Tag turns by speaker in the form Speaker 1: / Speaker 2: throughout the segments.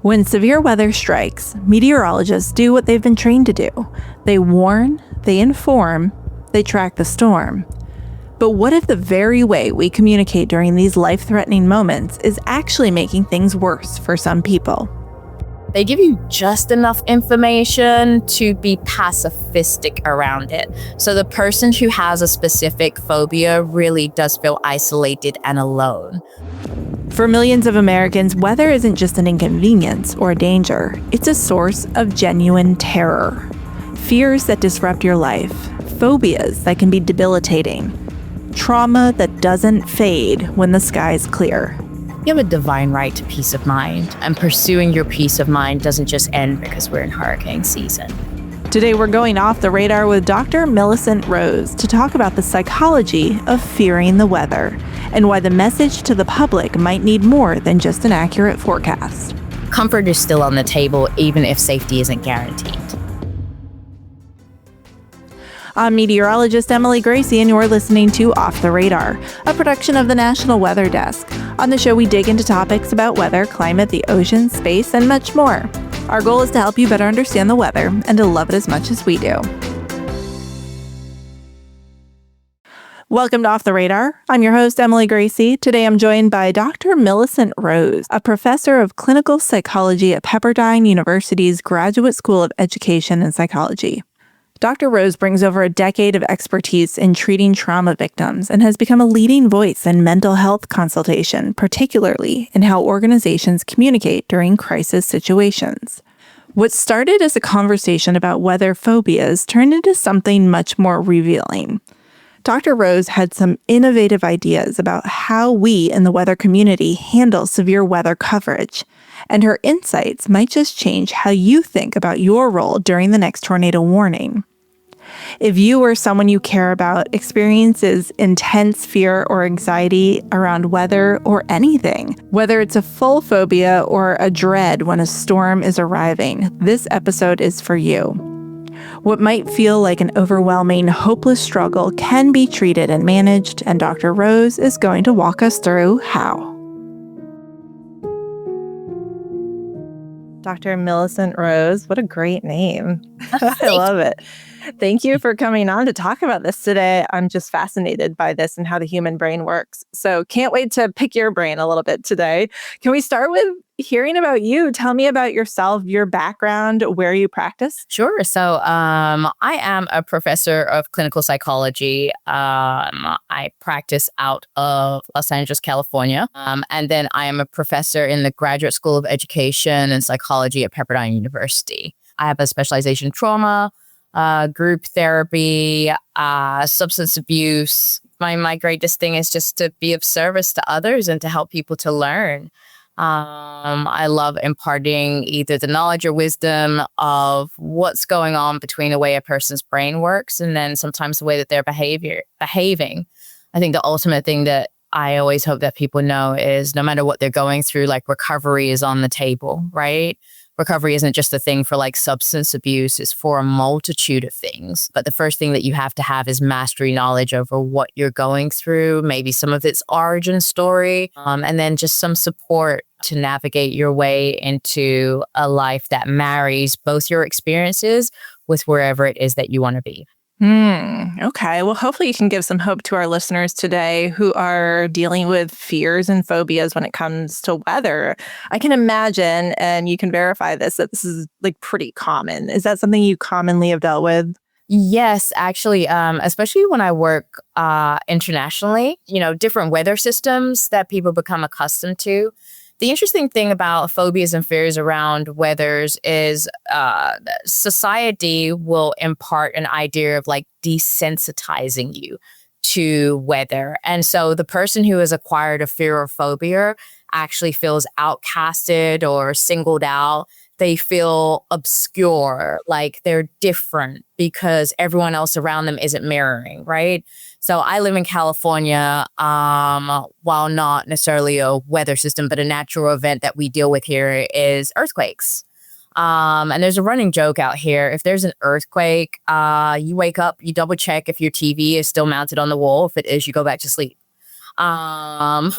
Speaker 1: When severe weather strikes, meteorologists do what they've been trained to do. They warn, they inform, they track the storm. But what if the very way we communicate during these life-threatening moments is actually making things worse for some people?
Speaker 2: They give you just enough information to be pacifistic around it. So the person who has a specific phobia really does feel isolated and alone.
Speaker 1: For millions of Americans, weather isn't just an inconvenience or a danger. It's a source of genuine terror. Fears that disrupt your life, phobias that can be debilitating, trauma that doesn't fade when the sky's clear.
Speaker 2: You have a divine right to peace of mind, and pursuing your peace of mind doesn't just end because we're in hurricane season.
Speaker 1: Today we're going off the radar with Dr. Millicent Rose to talk about the psychology of fearing the weather and why the message to the public might need more than just an accurate forecast.
Speaker 2: Comfort is still on the table, even if safety isn't guaranteed.
Speaker 1: I'm meteorologist Emily Gracie, and you're listening to Off the Radar, a production of the National Weather Desk. On the show, we dig into topics about weather, climate, the ocean, space, and much more. Our goal is to help you better understand the weather and to love it as much as we do. Welcome to Off the Radar. I'm your host, Emily Gracie. Today I'm joined by Dr. Millicent Rose, a professor of clinical psychology at Pepperdine University's Graduate School of Education and Psychology. Dr. Rose brings over a decade of expertise in treating trauma victims and has become a leading voice in mental health consultation, particularly in how organizations communicate during crisis situations. What started as a conversation about weather phobias turned into something much more revealing. Dr. Rose had some innovative ideas about how we in the weather community handle severe weather coverage, and her insights might just change how you think about your role during the next tornado warning. If you or someone you care about experiences intense fear or anxiety around weather or anything, whether it's a full phobia or a dread when a storm is arriving, this episode is for you. What might feel like an overwhelming, hopeless struggle can be treated and managed, and Dr. Rose is going to walk us through how. Dr. Millicent Rose, what a great name. I love it. Thank you for coming on to talk about this today. I'm just fascinated by this and how the human brain works. So can't wait to pick your brain a little bit today. Can we start with hearing about you? Tell me about yourself, your background, where you practice.
Speaker 2: Sure. So I am a professor of clinical psychology. I practice out of Los Angeles, California. And then I am a professor in the Graduate School of Education and Psychology at Pepperdine University. I have a specialization in trauma, group therapy, substance abuse. My greatest thing is just to be of service to others and to help people to learn. I love imparting either the knowledge or wisdom of what's going on between the way a person's brain works and then sometimes the way that they're behaving. I think the ultimate thing that I always hope that people know is no matter what they're going through, like recovery is on the table, right? Recovery isn't just a thing for like substance abuse, it's for a multitude of things. But the first thing that you have to have is mastery knowledge over what you're going through, maybe some of its origin story, and then just some support to navigate your way into a life that marries both your experiences with wherever it is that you want to be.
Speaker 1: Okay. Well, hopefully you can give some hope to our listeners today who are dealing with fears and phobias when it comes to weather. I can imagine, and you can verify this, that this is like pretty common. Is that something you commonly have dealt with?
Speaker 2: Yes, actually, especially when I work internationally, different weather systems that people become accustomed to. The interesting thing about phobias and fears around weathers is society will impart an idea of like desensitizing you to weather. And so the person who has acquired a fear or phobia actually feels outcasted or singled out. They feel obscure, like they're different because everyone else around them isn't mirroring, right? So I live in California, while not necessarily a weather system, but a natural event that we deal with here is earthquakes. And there's a running joke out here. If there's an earthquake, you wake up, you double check if your TV is still mounted on the wall. If it is, you go back to sleep. Um,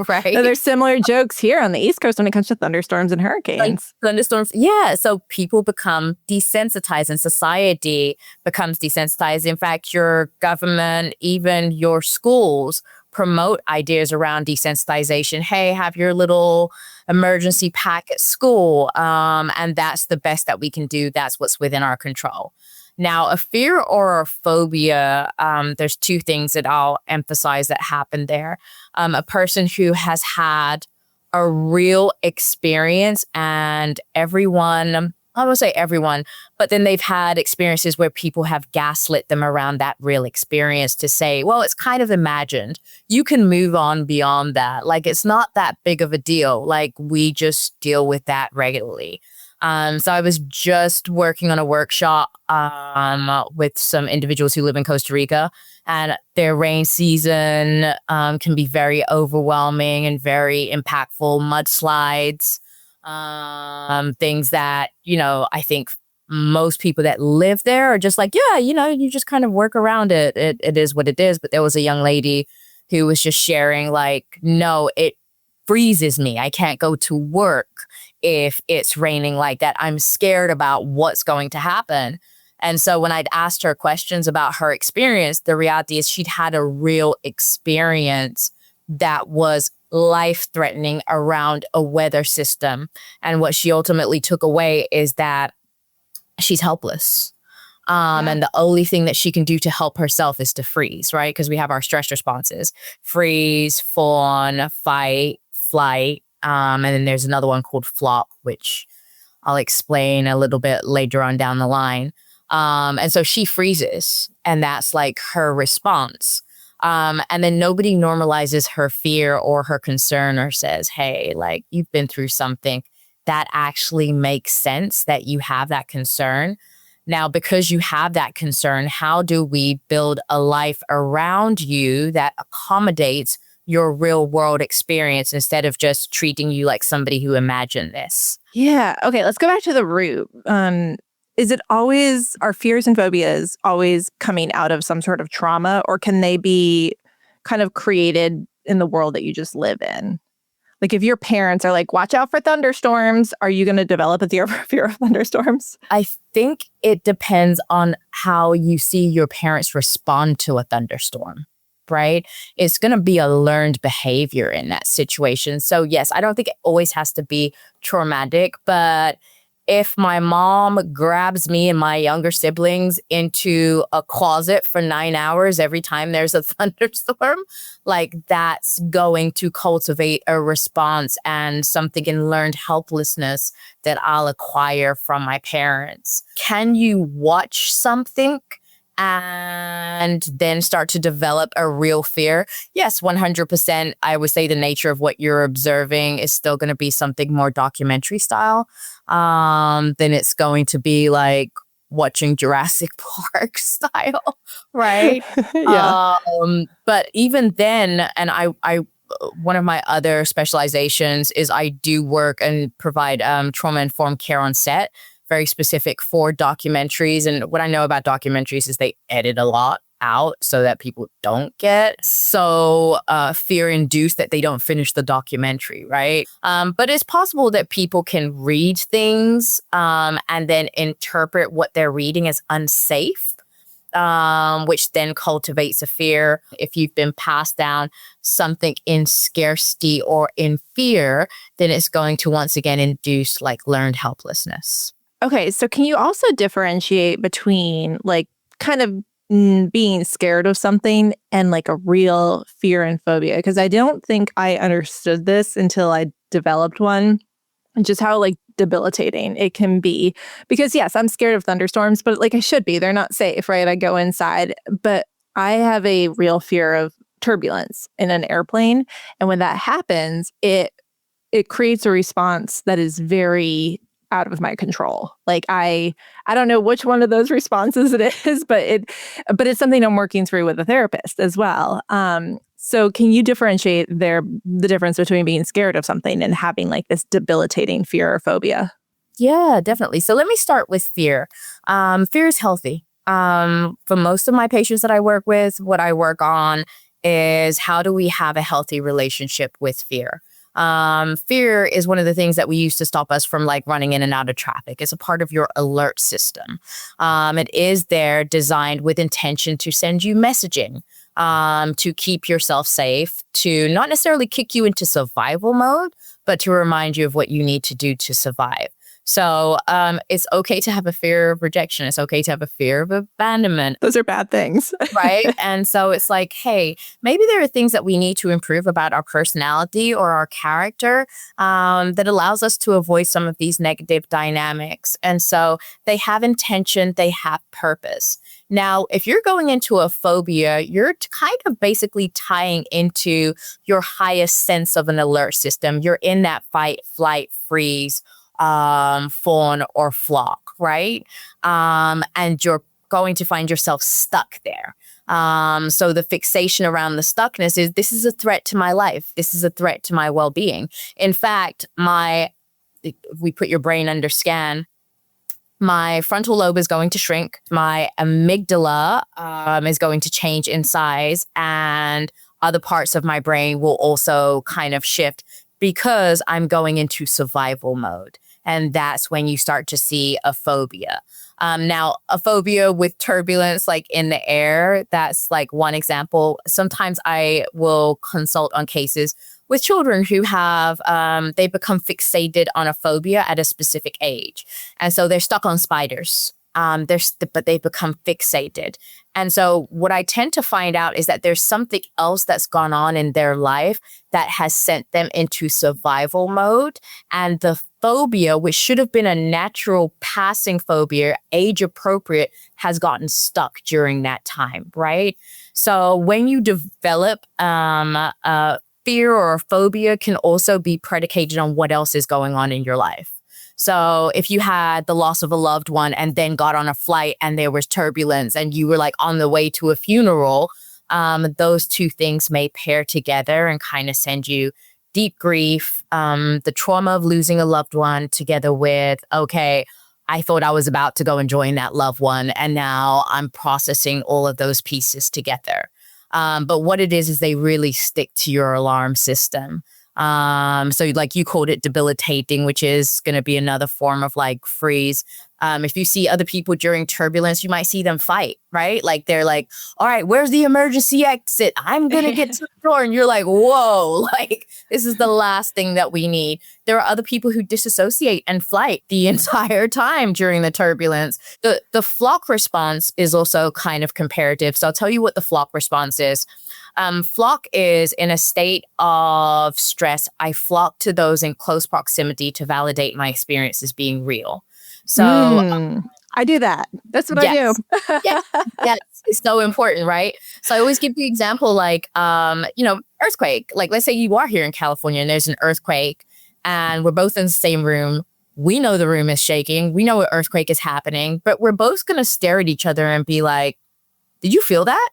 Speaker 2: right?
Speaker 1: So there's similar jokes here on the East Coast when it comes to thunderstorms and
Speaker 2: Like
Speaker 1: hurricanes.
Speaker 2: thunderstorms. Yeah. So people become desensitized and society becomes desensitized. In fact, your government, even your schools promote ideas around desensitization. Hey, have your little emergency pack at school. And that's the best that we can do. That's what's within our control. Now, a fear or a phobia, there's two things that I'll emphasize that happen there. A person who has had a real experience and everyone, I won't say everyone, but then they've had experiences where people have gaslit them around that real experience to say, well, it's kind of imagined. You can move on beyond that. Like, it's not that big of a deal. Like, we just deal with that regularly. So I was just working on a workshop with some individuals who live in Costa Rica, and their rain season can be very overwhelming and very impactful. Mudslides, things that, I think most people that live there are just like, yeah, you just kind of work around it. It is what it is. But there was a young lady who was just sharing like, no, it freezes me. I can't go to work if it's raining like that. I'm scared about what's going to happen. And so when I'd asked her questions about her experience, the reality is she'd had a real experience that was life-threatening around a weather system. And what she ultimately took away is that she's helpless. And the only thing that she can do to help herself is to freeze, right? Because we have our stress responses: freeze, fawn, fight, flight. And then there's another one called flop, which I'll explain a little bit later on down the line. And so she freezes, and that's like her response. And then nobody normalizes her fear or her concern or says, hey, like, you've been through something that actually makes sense that you have that concern. Now, because you have that concern, how do we build a life around you that accommodates your real world experience instead of just treating you like somebody who imagined this?
Speaker 1: Yeah. Okay, let's go back to the root. Is it always, are fears and phobias always coming out of some sort of trauma, or can they be kind of created in the world that you just live in? Like, if your parents are like, watch out for thunderstorms, are you going to develop a fear of thunderstorms?
Speaker 2: I think it depends on how you see your parents respond to a thunderstorm, right? It's going to be a learned behavior in that situation. So yes, I don't think it always has to be traumatic, but if my mom grabs me and my younger siblings into a closet for 9 hours every time there's a thunderstorm, like, that's going to cultivate a response and something in learned helplessness that I'll acquire from my parents. Can you watch something and then start to develop a real fear? Yes, 100%. I would say the nature of what you're observing is still going to be something more documentary style. Then it's going to be like watching Jurassic Park style, right?
Speaker 1: Yeah.
Speaker 2: But even then, and I one of my other specializations is I do work and provide trauma-informed care on set, very specific for documentaries. And what I know about documentaries is they edit a lot out so that people don't get so fear-induced that they don't finish the documentary, right? But it's possible that people can read things and then interpret what they're reading as unsafe, which then cultivates a fear. If you've been passed down something in scarcity or in fear, then it's going to once again induce like learned helplessness.
Speaker 1: Okay, so can you also differentiate between like kind of being scared of something and like a real fear and phobia? Because I don't think I understood this until I developed one, and just how like debilitating it can be. Because yes, I'm scared of thunderstorms, but like I should be. They're not safe, right? I go inside, but I have a real fear of turbulence in an airplane, and when that happens, it creates a response that is very out of my control. Like I don't know which one of those responses it is, but it's something I'm working through with a therapist as well. So can you differentiate the difference between being scared of something and having like this debilitating fear or phobia?
Speaker 2: Yeah, definitely. So let me start with fear. Fear is healthy. For most of my patients that I work with, what I work on is how do we have a healthy relationship with fear? Fear is one of the things that we use to stop us from like running in and out of traffic. It's a part of your alert system. It is there designed with intention to send you messaging, to keep yourself safe, to not necessarily kick you into survival mode, but to remind you of what you need to do to survive. So it's okay to have a fear of rejection. It's okay to have a fear of abandonment.
Speaker 1: Those are bad things.
Speaker 2: Right. And so it's like, hey, maybe there are things that we need to improve about our personality or our character that allows us to avoid some of these negative dynamics. And so they have intention, they have purpose. Now, if you're going into a phobia, you're kind of basically tying into your highest sense of an alert system. You're in that fight, flight, freeze, fawn or flock, right? And you're going to find yourself stuck there. So the fixation around the stuckness is, this is a threat to my life. This is a threat to my well-being. In fact, if we put your brain under scan, my frontal lobe is going to shrink. My amygdala is going to change in size, and other parts of my brain will also kind of shift because I'm going into survival mode. And that's when you start to see a phobia. Now, a phobia with turbulence, like in the air, that's like one example. Sometimes I will consult on cases with children who have, they become fixated on a phobia at a specific age. And so they're stuck on spiders. But they become fixated. And so what I tend to find out is that there's something else that's gone on in their life that has sent them into survival mode. And the phobia, which should have been a natural passing phobia, age appropriate, has gotten stuck during that time, right? So when you develop a fear or a phobia, can also be predicated on what else is going on in your life. So if you had the loss of a loved one and then got on a flight and there was turbulence and you were like on the way to a funeral, those two things may pair together and kind of send you deep grief, the trauma of losing a loved one together with, okay, I thought I was about to go and join that loved one, and now I'm processing all of those pieces together. But what it is they really stick to your alarm system. So like you called it debilitating, which is going to be another form of like freeze. If you see other people during turbulence, you might see them fight, right? Like they're like, all right, where's the emergency exit? I'm going to get to the door. And you're like, whoa, like this is the last thing that we need. There are other people who disassociate and flight the entire time during the turbulence. The flock response is also kind of comparative. So I'll tell you what the flock response is. Flock is in a state of stress. I flock to those in close proximity to validate my experience as being real. So
Speaker 1: I do that. That's what I do.
Speaker 2: Yes, it's so important, right? So I always give the example like, earthquake. Like, let's say you are here in California and there's an earthquake and we're both in the same room. We know the room is shaking. We know an earthquake is happening, but we're both going to stare at each other and be like, did you feel that?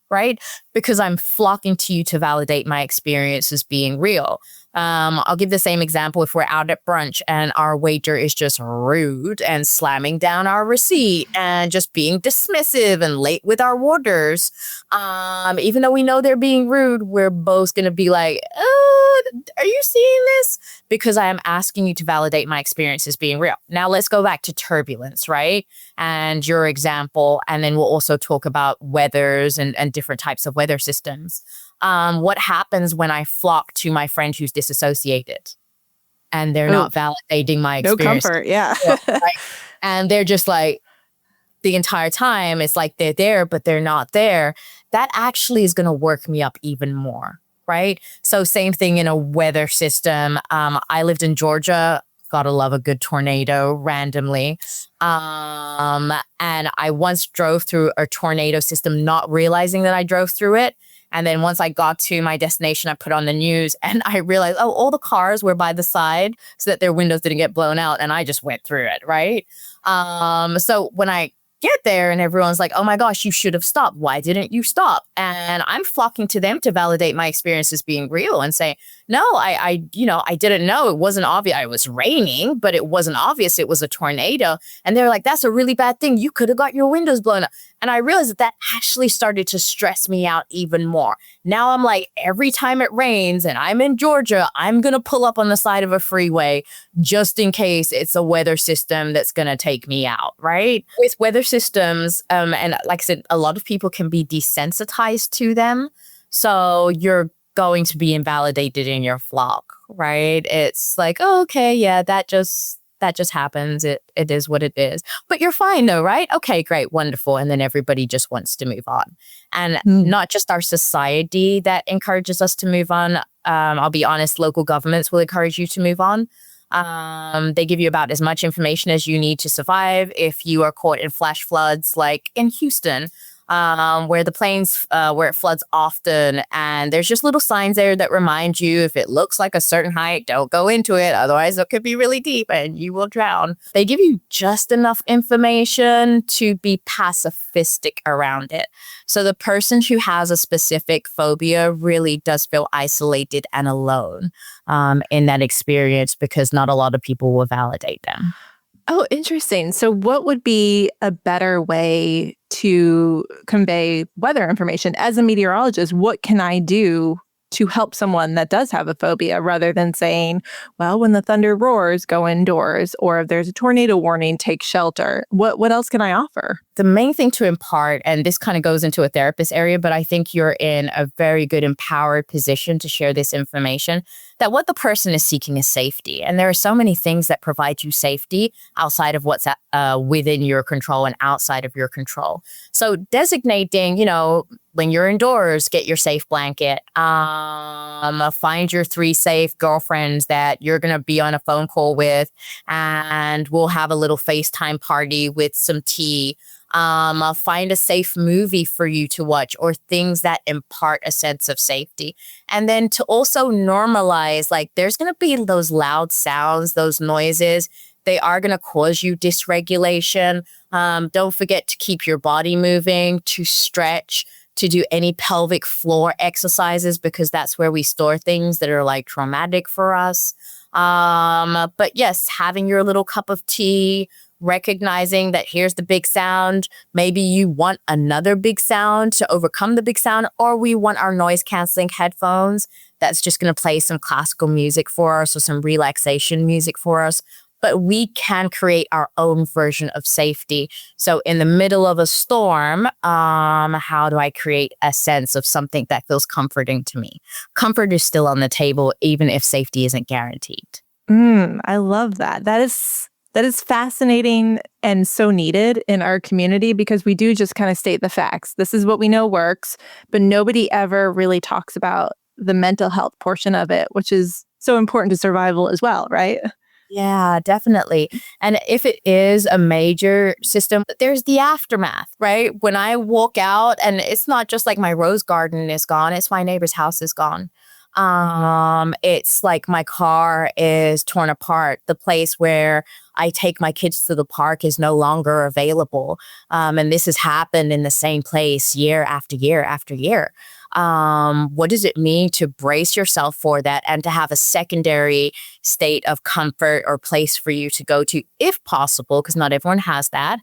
Speaker 2: Right? Because I'm flocking to you to validate my experience as being real. I'll give the same example if we're out at brunch and our waiter is just rude and slamming down our receipt and just being dismissive and late with our orders. Even though we know they're being rude, we're both going to be like, are you seeing this? Because I am asking you to validate my experience as being real. Now let's go back to turbulence, right? And your example, and then we'll also talk about weathers and different types of weather systems. What happens when I flock to my friend who's disassociated and they're not validating my experience?
Speaker 1: No comfort, yeah.
Speaker 2: Right? And they're just like, the entire time, it's like they're there, but they're not there. That actually is going to work me up even more, right? So same thing in a weather system. I lived in Georgia. Gotta love a good tornado randomly. And I once drove through a tornado system, not realizing that I drove through it. And then once I got to my destination, I put on the news and I realized, all the cars were by the side so that their windows didn't get blown out. And I just went through it, right? So when I get there and everyone's like, oh my gosh, you should have stopped. Why didn't you stop? And I'm flocking to them to validate my experience as being real and say, no, I didn't know. It wasn't obvious. It was raining, but it wasn't obvious it was a tornado. And they were like, that's a really bad thing. You could have got your windows blown up. And I realized that actually started to stress me out even more. Now I'm like, every time it rains and I'm in Georgia, I'm going to pull up on the side of a freeway just in case it's a weather system that's going to take me out, right? With weather systems, and like I said, a lot of people can be desensitized to them. So you're going to be invalidated in your flock, right? It's like, oh, okay, yeah, that just happens. It is what it is. But you're fine though, right? Okay, great, wonderful. And then everybody just wants to move on. And not just our society that encourages us to move on. I'll be honest, local governments will encourage you to move on. They give you about as much information as you need to survive. If you are caught in flash floods like in Houston, where the plains, where it floods often. And there's just little signs there that remind you if it looks like a certain height, don't go into it. Otherwise, it could be really deep and you will drown. They give you just enough information to be pacifistic around it. So the person who has a specific phobia really does feel isolated and alone in that experience because not a lot of people will validate them.
Speaker 1: Oh, interesting. So what would be a better way to convey weather information? As a meteorologist, what can I do to help someone that does have a phobia rather than saying, well, when the thunder roars, go indoors, or if there's a tornado warning, take shelter? What else can I offer?
Speaker 2: The main thing to impart, and this kind of goes into a therapist area, but I think you're in a very good empowered position to share this information, that what the person is seeking is safety. And there are so many things that provide you safety outside of what's within your control and outside of your control. So designating, when you're indoors, get your safe blanket. Find your 3 safe girlfriends that you're going to be on a phone call with, and we'll have a little FaceTime party with some tea. Find a safe movie for you to watch or things that impart a sense of safety. And then to also normalize, like there's going to be those loud sounds, those noises. They are going to cause you dysregulation. Don't forget to keep your body moving, to stretch, to do any pelvic floor exercises because that's where we store things that are like traumatic for us. But yes, having your little cup of tea, recognizing that here's the big sound. Maybe you want another big sound to overcome the big sound, or we want our noise canceling headphones that's just going to play some classical music for us or some relaxation music for us. But we can create our own version of safety. So in the middle of a storm, how do I create a sense of something that feels comforting to me? Comfort is still on the table, even if safety isn't guaranteed.
Speaker 1: I love that. That is fascinating and so needed in our community because we do just kind of state the facts. This is what we know works, but nobody ever really talks about the mental health portion of it, which is so important to survival as well, right?
Speaker 2: Yeah, definitely. And if it is a major system, there's the aftermath, right? When I walk out, and it's not just like my rose garden is gone, it's my neighbor's house is gone. It's like my car is torn apart. The place where I take my kids to the park is no longer available. And this has happened in the same place year after year after year. What does it mean to brace yourself for that and to have a secondary state of comfort or place for you to go to if possible, because not everyone has that.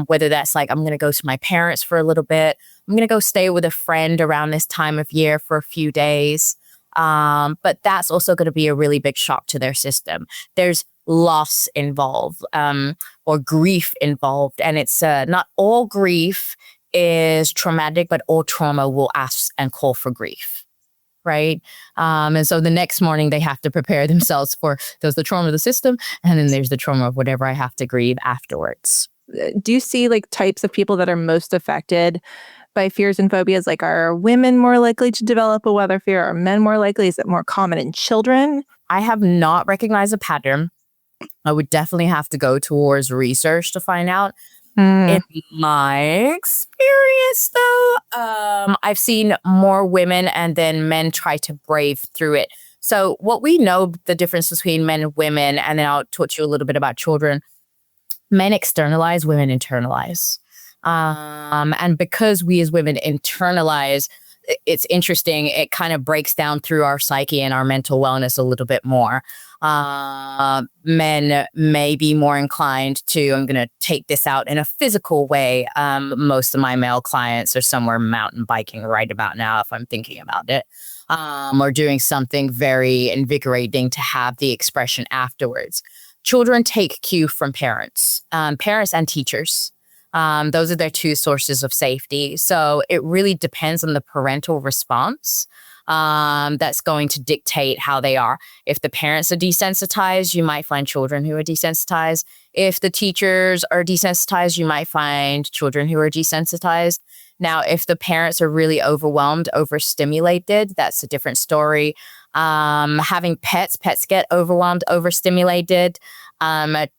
Speaker 2: Whether that's like, I'm going to go to my parents for a little bit. I'm going to go stay with a friend around this time of year for a few days. But that's also going to be a really big shock to their system. There's loss involved, or grief involved. And it's not all grief is traumatic, but all trauma will ask and call for grief, right? And so the next morning they have to prepare themselves for, there's the trauma of the system, and then there's the trauma of whatever I have to grieve afterwards.
Speaker 1: Do you see like types of people that are most affected by fears and phobias? Like, are women more likely to develop a weather fear? Are men more likely? Is it more common in children?
Speaker 2: I have not recognized a pattern. I would definitely have to go towards research to find out. In my experience, though, I've seen more women and then men try to brave through it. So what we know, the difference between men and women, and then I'll talk to you a little bit about children. Men externalize, women internalize. And because we as women internalize, it's interesting. It kind of breaks down through our psyche and our mental wellness a little bit more. Men may be more inclined to, I'm going to take this out in a physical way. Most of my male clients are somewhere mountain biking right about now, if I'm thinking about it, or doing something very invigorating to have the expression afterwards. Children take cue from parents, parents and teachers. Those are their two sources of safety. So it really depends on the parental response that's going to dictate how they are. If the parents are desensitized, you might find children who are desensitized. If the teachers are desensitized, you might find children who are desensitized. Now, if the parents are really overwhelmed, overstimulated, that's a different story. Having pets get overwhelmed, overstimulated.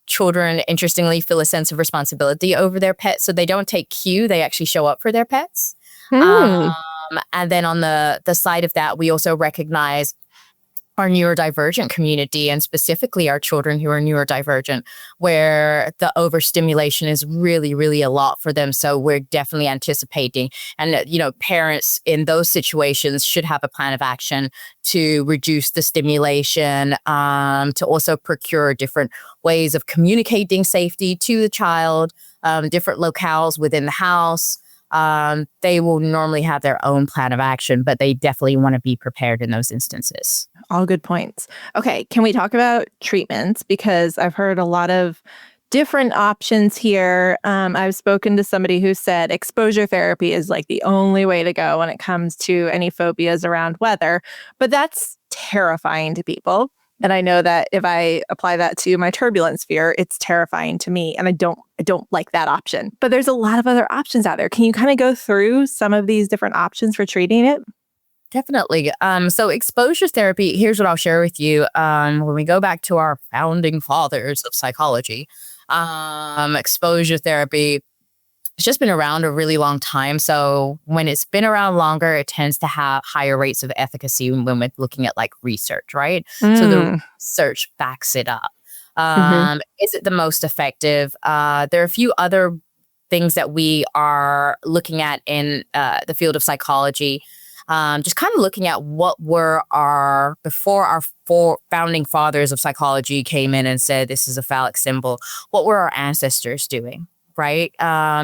Speaker 2: Children, interestingly, feel a sense of responsibility over their pets. So they don't take cue. They actually show up for their pets. And then on the side of that, we also recognize our neurodivergent community, and specifically our children who are neurodivergent, where the overstimulation is really, really a lot for them. So we're definitely anticipating. And, parents in those situations should have a plan of action to reduce the stimulation, to also procure different ways of communicating safety to the child, different locales within the house. They will normally have their own plan of action, but they definitely want to be prepared in those instances.
Speaker 1: All good points. Okay, can we talk about treatments? Because I've heard a lot of different options here. I've spoken to somebody who said exposure therapy is like the only way to go when it comes to any phobias around weather, but that's terrifying to people. And I know that if I apply that to my turbulence fear, it's terrifying to me. And I don't like that option. But there's a lot of other options out there. Can you kind of go through some of these different options for treating it?
Speaker 2: Definitely. So exposure therapy, here's what I'll share with you. When we go back to our founding fathers of psychology, exposure therapy, it's just been around a really long time. So when it's been around longer, it tends to have higher rates of efficacy when we're looking at like research, right? So the research backs it up. Is it the most effective? There are a few other things that we are looking at in the field of psychology. Just kind of looking at what were before our founding fathers of psychology came in and said, this is a phallic symbol. What were our ancestors doing? Right?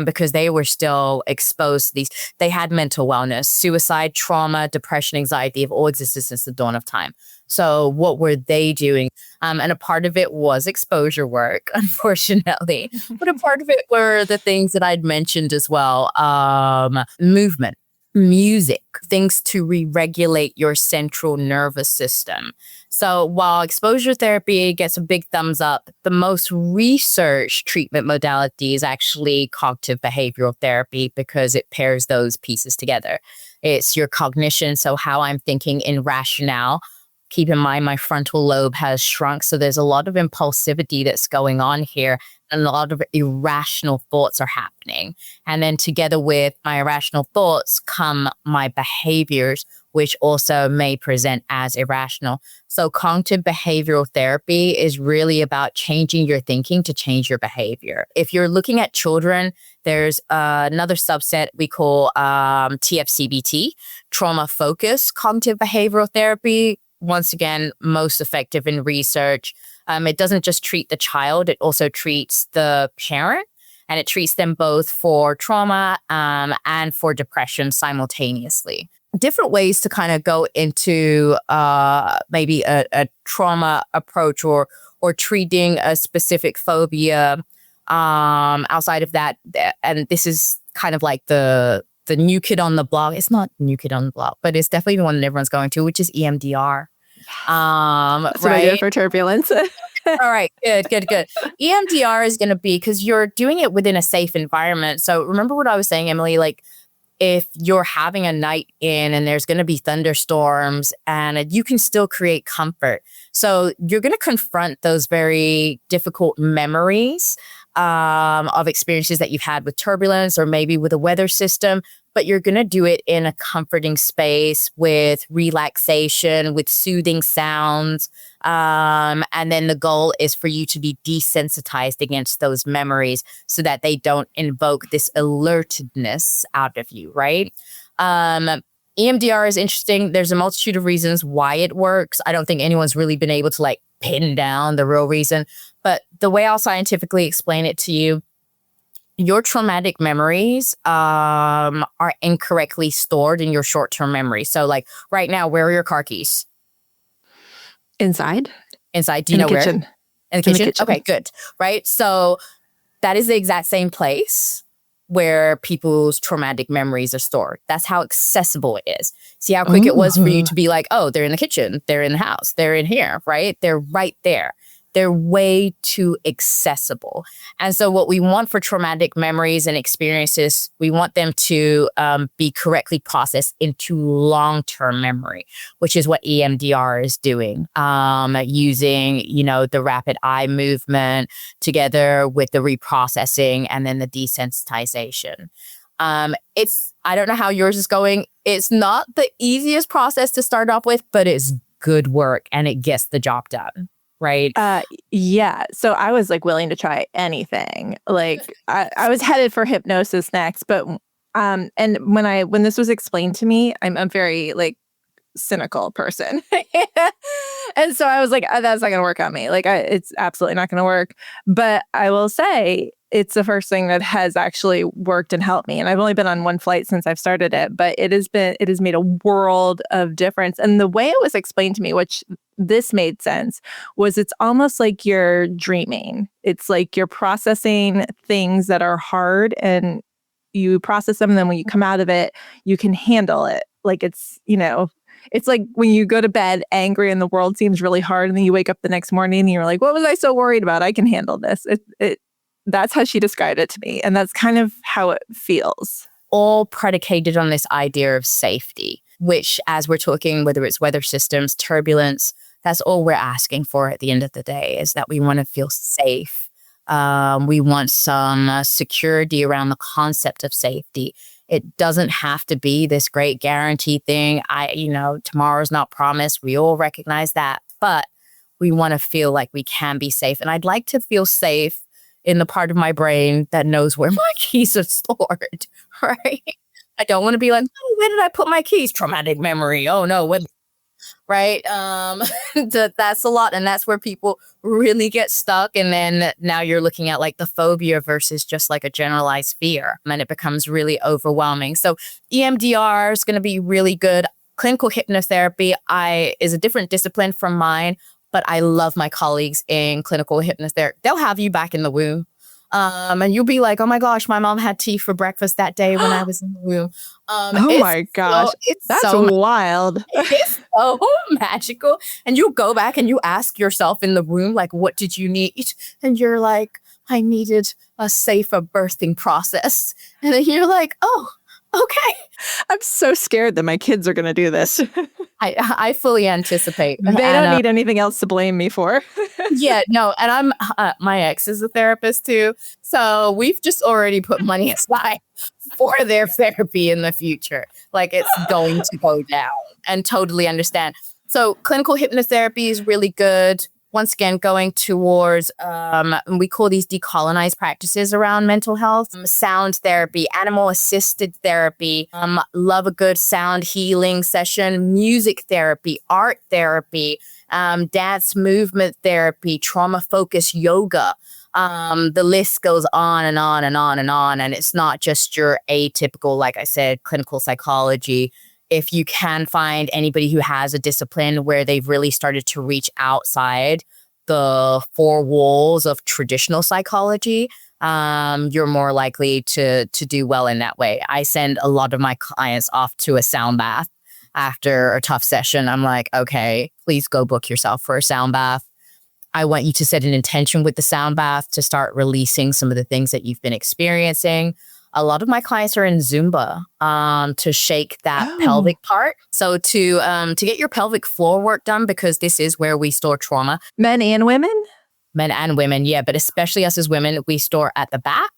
Speaker 2: Because they were still exposed to these. They had mental wellness, suicide, trauma, depression, anxiety have all existed since the dawn of time. So what were they doing? And a part of it was exposure work, unfortunately. But a part of it were the things that I'd mentioned as well. Movement, music, things to re-regulate your central nervous system. So while exposure therapy gets a big thumbs up, the most researched treatment modality is actually cognitive behavioral therapy because it pairs those pieces together. It's your cognition, so how I'm thinking in rationale. Keep in mind, my frontal lobe has shrunk, so there's a lot of impulsivity that's going on here, and a lot of irrational thoughts are happening. And then together with my irrational thoughts come my behaviors, which also may present as irrational. So cognitive behavioral therapy is really about changing your thinking to change your behavior. If you're looking at children, there's another subset we call TFCBT, trauma-focused cognitive behavioral therapy. Once again, most effective in research. It doesn't just treat the child, it also treats the parent, and it treats them both for trauma and for depression simultaneously. Different ways to kind of go into maybe a trauma approach or treating a specific phobia outside of that. And this is kind of like the new kid on the block. It's not new kid on the block, but it's definitely the one that everyone's going to, which is EMDR.
Speaker 1: That's what I do for turbulence.
Speaker 2: All right, good. EMDR is going to be, because you're doing it within a safe environment. So remember what I was saying, Emily, like if you're having a night in and there's going to be thunderstorms, and you can still create comfort. So you're going to confront those very difficult memories of experiences that you've had with turbulence or maybe with a weather system, but you're going to do it in a comforting space with relaxation, with soothing sounds. And then the goal is for you to be desensitized against those memories so that they don't invoke this alertedness out of you, right? EMDR is interesting. There's a multitude of reasons why it works. I don't think anyone's really been able to like pin down the real reason. But the way I'll scientifically explain it to you, your traumatic memories are incorrectly stored in your short-term memory. So like right now, where are your car keys?
Speaker 1: Inside.
Speaker 2: Do you know where?
Speaker 1: Kitchen.
Speaker 2: In the kitchen? Okay, good. Right. So that is the exact same place where people's traumatic memories are stored. That's how accessible it is. See how quick it was for you to be like, oh, they're in the kitchen, they're in the house, they're in here, right? They're right there. They're way too accessible. And so what we want for traumatic memories and experiences, we want them to be correctly processed into long-term memory, which is what EMDR is doing, using, the rapid eye movement together with the reprocessing and then the desensitization. I don't know how yours is going. It's not the easiest process to start off with, but it's good work and it gets the job done. Right.
Speaker 1: Yeah. So I was like willing to try anything. Like I was headed for hypnosis next, but and when this was explained to me, I'm a very like cynical person, and so I was like, that's not gonna work on me. Like it's absolutely not gonna work. But I will say it's the first thing that has actually worked and helped me. And I've only been on one flight since I've started it, but it has made a world of difference. And the way it was explained to me, which this made sense, was it's almost like you're dreaming. It's like you're processing things that are hard and you process them. And then when you come out of it, you can handle it. Like it's like when you go to bed angry and the world seems really hard. And then you wake up the next morning and you're like, what was I so worried about? I can handle this. That's how she described it to me. And that's kind of how it feels.
Speaker 2: All predicated on this idea of safety, which as we're talking, whether it's weather systems, turbulence, that's all we're asking for at the end of the day is that we want to feel safe. We want some security around the concept of safety. It doesn't have to be this great guarantee thing. Tomorrow's not promised. We all recognize that, but we want to feel like we can be safe. And I'd like to feel safe in the part of my brain that knows where my keys are stored, right? I don't want to be like, oh, where did I put my keys? Traumatic memory. Oh, no. Right? That's a lot. And that's where people really get stuck. And then now you're looking at like the phobia versus just like a generalized fear. And it becomes really overwhelming. So EMDR is going to be really good. Clinical hypnotherapy is a different discipline from mine. But I love my colleagues in clinical hypnotherapy. They'll have you back in the womb. And you'll be like, oh my gosh, my mom had tea for breakfast that day when I was in the womb.
Speaker 1: Oh my gosh. That's wild.
Speaker 2: It's so magical. And you go back and you ask yourself in the room, like, what did you need? And you're like, I needed a safer birthing process. And then you're like, oh, okay.
Speaker 1: I'm so scared that my kids are going to do this.
Speaker 2: I fully anticipate.
Speaker 1: They don't need anything else to blame me for.
Speaker 2: Yeah, no. And my ex is a therapist too. So we've just already put money aside for their therapy in the future. Like it's going to go down and totally understand. So clinical hypnotherapy is really good. Once again, going towards, we call these decolonized practices around mental health, sound therapy, animal-assisted therapy, love a good sound healing session, music therapy, art therapy, dance movement therapy, trauma-focused yoga. The list goes on and on and on and on. And it's not just your atypical, like I said, clinical psychology. If you can find anybody who has a discipline where they've really started to reach outside the four walls of traditional psychology, you're more likely to do well in that way. I send a lot of my clients off to a sound bath after a tough session. I'm like, okay, please go book yourself for a sound bath. I want you to set an intention with the sound bath to start releasing some of the things that you've been experiencing. A lot of my clients are in Zumba to shake that pelvic part. So to get your pelvic floor work done, because this is where we store trauma.
Speaker 1: Men and women?
Speaker 2: Men and women, yeah. But especially us as women, we store at the back,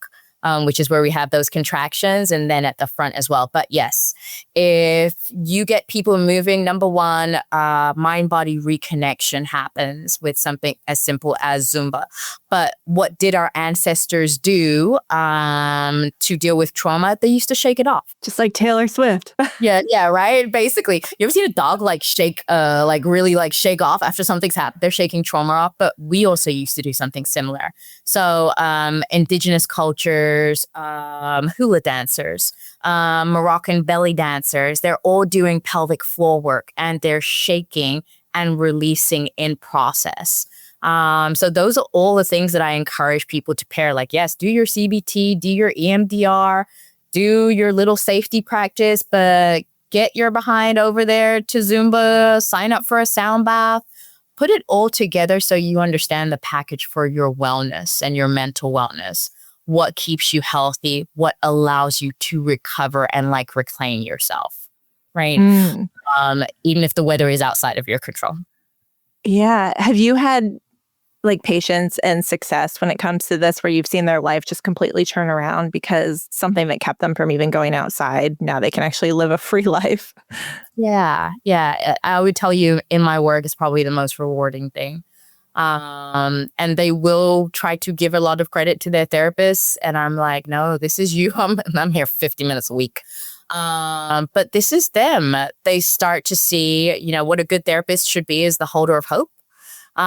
Speaker 2: which is where we have those contractions, and then at the front as well. But yes, If you get people moving, number one, mind-body reconnection happens with something as simple as Zumba. But what did our ancestors do to deal with trauma? They used to shake it off.
Speaker 1: Just like Taylor Swift.
Speaker 2: Yeah, right. Basically, you ever seen a dog really shake off after something's happened? They're shaking trauma off. But we also used to do something similar. So, indigenous cultures, hula dancers, Moroccan belly dancers, they're all doing pelvic floor work and they're shaking and releasing in process. So those are all the things that I encourage people to pair. Like, yes, do your CBT, do your EMDR, do your little safety practice, but get your behind over there to Zumba, sign up for a sound bath, put it all together so you understand the package for your wellness and your mental wellness. What keeps you healthy, what allows you to recover and reclaim yourself, right? Even if the weather is outside of your control.
Speaker 1: Yeah. Have you had patience and success when it comes to this, where you've seen their life just completely turn around because something that kept them from even going outside, now they can actually live a free life?
Speaker 2: Yeah. I would tell you in my work is probably the most rewarding thing. And they will try to give a lot of credit to their therapists. And I'm like, no, this is you. I'm here 50 minutes a week. But this is them. They start to see, what a good therapist should be is the holder of hope. So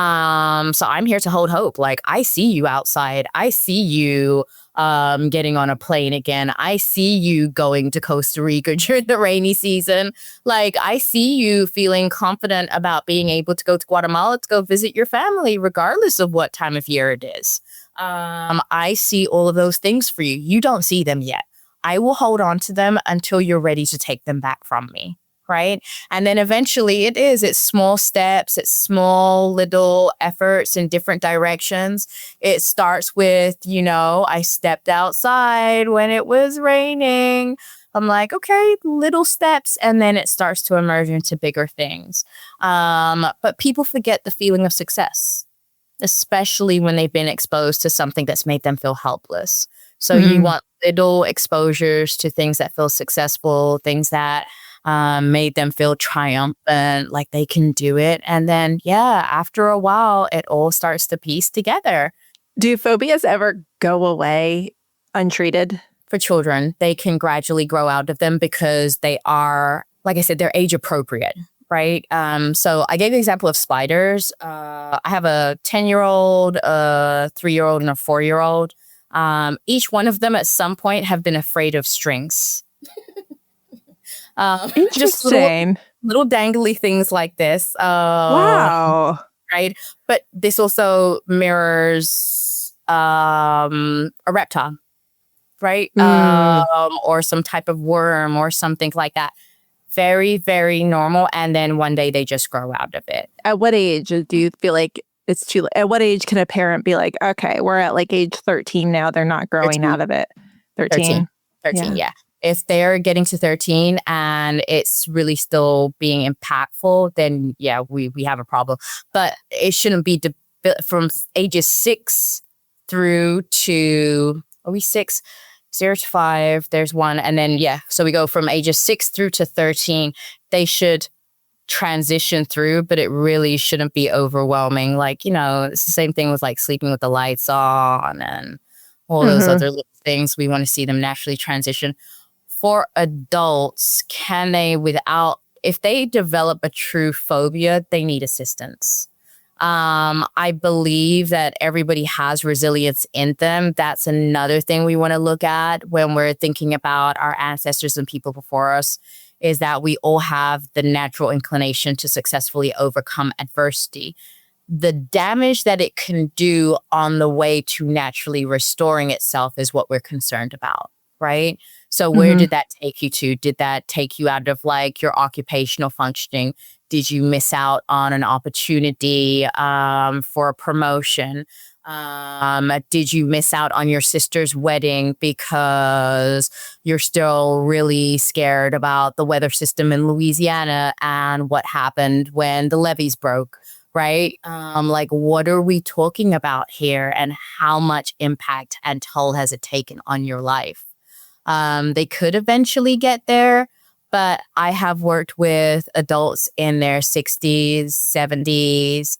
Speaker 2: I'm here to hold hope. I see you outside. I see you getting on a plane again. I see you going to Costa Rica during the rainy season. I see you feeling confident about being able to go to Guatemala to go visit your family, regardless of what time of year it is. I see all of those things for you. You don't see them yet. I will hold on to them until you're ready to take them back from me. Right. And then eventually it's small steps, it's small little efforts in different directions. It starts with, I stepped outside when it was raining. I'm like, okay, little steps. And then it starts to emerge into bigger things. But people forget the feeling of success, especially when they've been exposed to something that's made them feel helpless. So you want little exposures to things that feel successful, things that made them feel triumphant, like they can do it. And then, after a while, it all starts to piece together.
Speaker 1: Do phobias ever go away untreated?
Speaker 2: For children, they can gradually grow out of them because they are, like I said, they're age appropriate, right? So I gave the example of spiders. I have a 10-year-old, a 3-year-old, and a 4-year-old. Each one of them at some point have been afraid of strings. Just little dangly things like this.
Speaker 1: Wow.
Speaker 2: Right. But this also mirrors a reptile, right? Or some type of worm or something like that. Very, very normal. And then one day they just grow out of it.
Speaker 1: At what age do you feel like it's too late? At what age can a parent be like, okay, we're at age 13 now, they're not growing
Speaker 2: 13.
Speaker 1: Out of it? 13,
Speaker 2: yeah. If they're getting to 13 and it's really still being impactful, then we have a problem. But it shouldn't be from ages 6 through to, are we 6? 0 to 5, there's one. And then, so we go from ages 6 through to 13. They should transition through, but it really shouldn't be overwhelming. It's the same thing with sleeping with the lights on and all those other little things. We want to see them naturally transition. For adults, if they develop a true phobia, they need assistance. I believe that everybody has resilience in them. That's another thing we want to look at when we're thinking about our ancestors and people before us, is that we all have the natural inclination to successfully overcome adversity. The damage that it can do on the way to naturally restoring itself is what we're concerned about, right? So where did that take you to? Did that take you out of your occupational functioning? Did you miss out on an opportunity for a promotion? Did you miss out on your sister's wedding because you're still really scared about the weather system in Louisiana and what happened when the levees broke, right? What are we talking about here, and how much impact and toll has it taken on your life? They could eventually get there, But I have worked with adults in their 60s, 70s,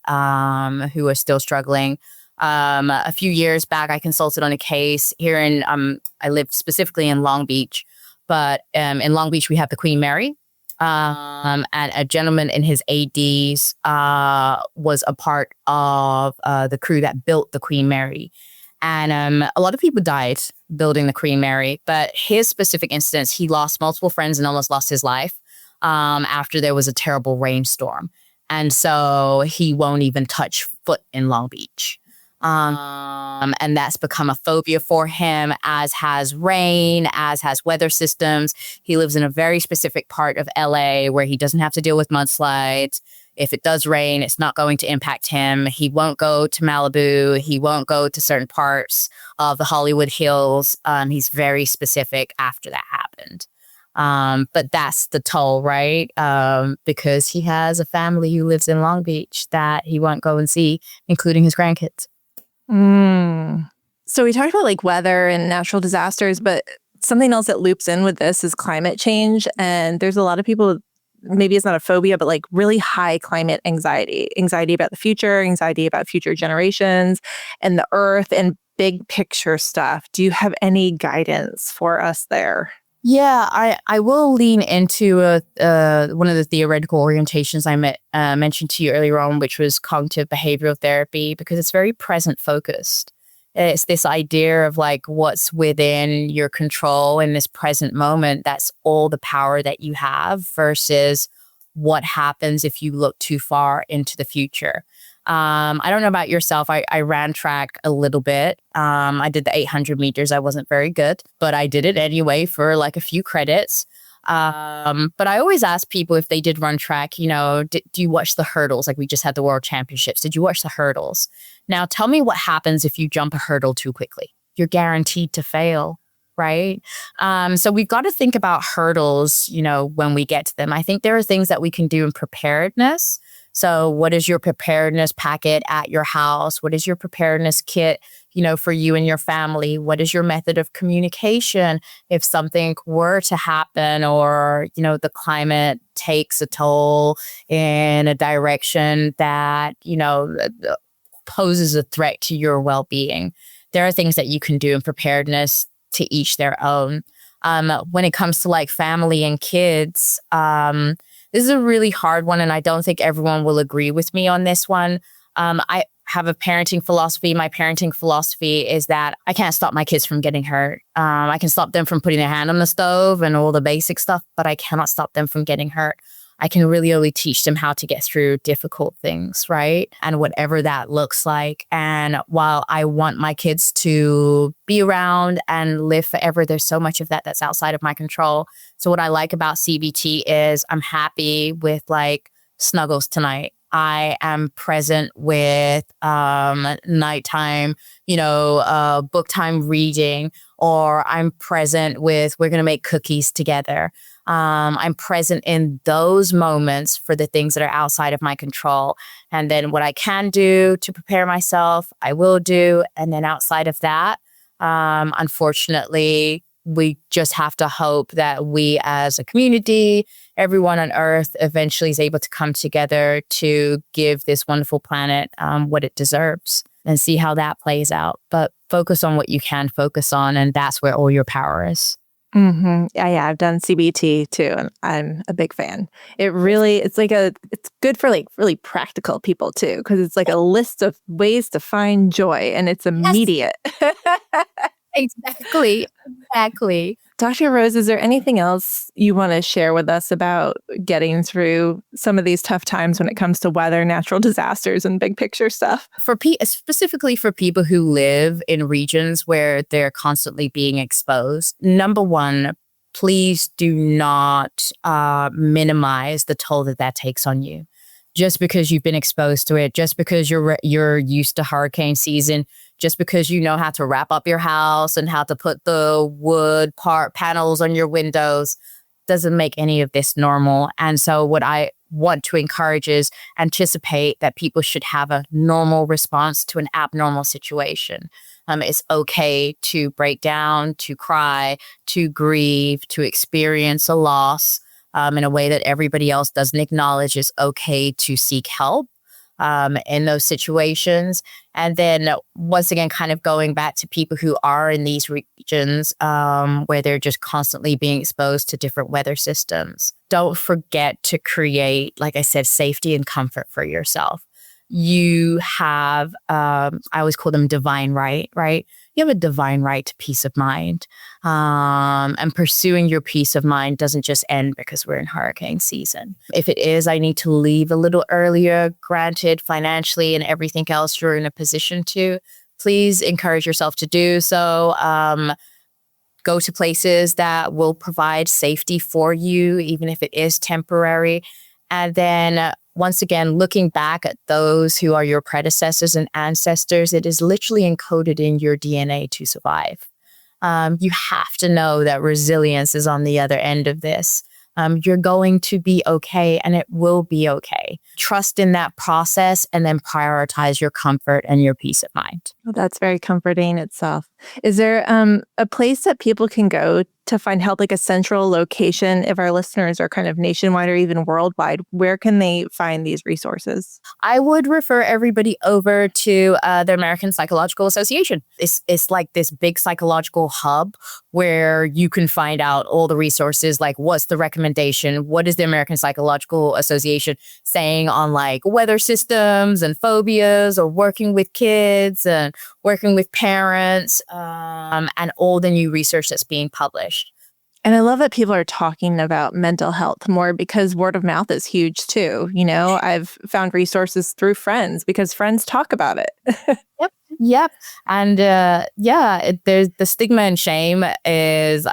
Speaker 2: who are still struggling. A few years back, I consulted on a case here I live specifically in Long Beach, but in Long Beach, we have the Queen Mary. And a gentleman in his 80s was a part of the crew that built the Queen Mary. And a lot of people died building the Queen Mary, but his specific instance, he lost multiple friends and almost lost his life after there was a terrible rainstorm. And so he won't even touch foot in Long Beach. And that's become a phobia for him, as has rain, as has weather systems. He lives in a very specific part of LA where he doesn't have to deal with mudslides. If it does rain, it's not going to impact him. He won't go to Malibu. He won't go to certain parts of the Hollywood Hills. He's very specific after that happened. But that's the toll, right? Because he has a family who lives in Long Beach that he won't go and see, including his grandkids.
Speaker 1: So we talked about like weather and natural disasters, but something else that loops in with this is climate change. And there's a lot of people, maybe it's not a phobia, but like really high climate anxiety about the future, anxiety about future generations and the earth and big picture stuff. Do you have any guidance for us there?
Speaker 2: Yeah, I will lean into one of the theoretical orientations I mentioned to you earlier on, which was cognitive behavioral therapy, because it's very present focused. It's this idea of like what's within your control in this present moment. That's all the power that you have versus what happens if you look too far into the future. I don't know about yourself. I ran track a little bit. I did the 800 meters. I wasn't very good, but I did it anyway for like a few credits. But I always ask people if they did run track, you know, do you watch the hurdles? Like we just had the World Championships. Did you watch the hurdles? Now tell me what happens if you jump a hurdle too quickly. You're guaranteed to fail, right? So we've got to think about hurdles, you know, when we get to them. I think there are things that we can do in preparedness. So what is your preparedness packet at your house? What is your preparedness kit, you know, for you and your family? What is your method of communication if something were to happen or, you know, the climate takes a toll in a direction that, you know, poses a threat to your well-being? There are things that you can do in preparedness, to each their own. When it comes to like family and kids, this is a really hard one, and I don't think everyone will agree with me on this one. I have a parenting philosophy. My parenting philosophy is that I can't stop my kids from getting hurt. I can stop them from putting their hand on the stove and all the basic stuff, but I cannot stop them from getting hurt. I can really only teach them how to get through difficult things, right? And whatever that looks like. And while I want my kids to be around and live forever, there's so much of that that's outside of my control. So what I like about CBT is I'm happy with like snuggles tonight. I am present with nighttime, book time reading, or I'm present with we're going to make cookies together. I'm present in those moments for the things that are outside of my control. And then what I can do to prepare myself, I will do. And then outside of that, unfortunately, we just have to hope that we as a community, everyone on Earth eventually is able to come together to give this wonderful planet what it deserves and see how that plays out. But focus on what you can focus on, and that's where all your power is.
Speaker 1: Mm-hmm. Yeah, I've done CBT too, and I'm a big fan. It's good for like really practical people too, because it's like a list of ways to find joy, and it's immediate.
Speaker 2: Yes. Exactly.
Speaker 1: Dr. Rose, is there anything else you want to share with us about getting through some of these tough times when it comes to weather, natural disasters, and big picture stuff?
Speaker 2: Specifically for people who live in regions where they're constantly being exposed, number one, please do not minimize the toll that takes on you. Just because you've been exposed to it, just because you're used to hurricane season, just because you know how to wrap up your house and how to put the wood panels on your windows, doesn't make any of this normal. And so what I want to encourage is anticipate that people should have a normal response to an abnormal situation. It's okay to break down, to cry, to grieve, to experience a loss. in a way that everybody else doesn't acknowledge it's okay to seek help in those situations. And then once again, kind of going back to people who are in these regions where they're just constantly being exposed to different weather systems. Don't forget to create, like I said, safety and comfort for yourself. You have, I always call them divine right? You have a divine right to peace of mind. And pursuing your peace of mind doesn't just end because we're in hurricane season. If it is, I need to leave a little earlier, granted, financially and everything else, you're in a position to, please encourage yourself to do so. Go to places that will provide safety for you, even if it is temporary. And then once again, looking back at those who are your predecessors and ancestors, it is literally encoded in your DNA to survive. You have to know that resilience is on the other end of this. You're going to be okay, and it will be okay. Trust in that process and then prioritize your comfort and your peace of mind.
Speaker 1: Well, that's very comforting itself. Is there a place that people can go to find help, like a central location, if our listeners are kind of nationwide or even worldwide? Where can they find these resources?
Speaker 2: I would refer everybody over to the American Psychological Association. It's like this big psychological hub where you can find out all the resources, like what's the recommendation, what is the American Psychological Association saying on like weather systems and phobias, or working with kids and working with parents, and all the new research that's being published.
Speaker 1: And I love that people are talking about mental health more, because word of mouth is huge too. You know, I've found resources through friends because friends talk about it.
Speaker 2: Yep. And there's the stigma and shame is,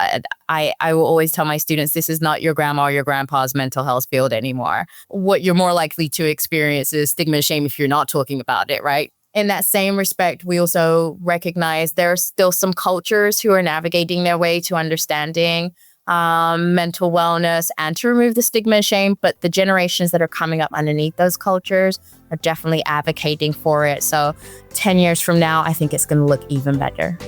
Speaker 2: I will always tell my students, this is not your grandma or your grandpa's mental health field anymore. What you're more likely to experience is stigma and shame if you're not talking about it, right? In that same respect, we also recognize there are still some cultures who are navigating their way to understanding mental wellness and to remove the stigma and shame. But the generations that are coming up underneath those cultures are definitely advocating for it. So 10 years from now, I think it's going to look even better.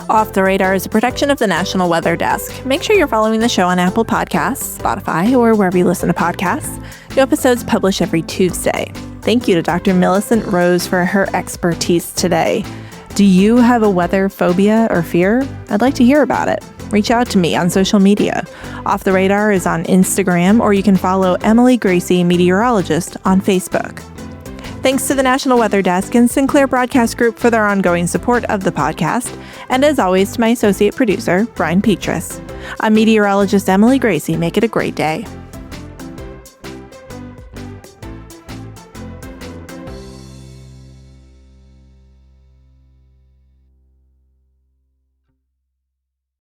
Speaker 1: Off the Radar is a production of the National Weather Desk. Make sure you're following the show on Apple Podcasts, Spotify, or wherever you listen to podcasts. New episodes publish every Tuesday. Thank you to Dr. Millicent Rose for her expertise today. Do you have a weather phobia or fear? I'd like to hear about it. Reach out to me on social media. Off the Radar is on Instagram, or you can follow Emily Gracie, meteorologist, on Facebook. Thanks to the National Weather Desk and Sinclair Broadcast Group for their ongoing support of the podcast. And as always, to my associate producer, Brian Petras. I'm meteorologist Emily Gracie. Make it a great day.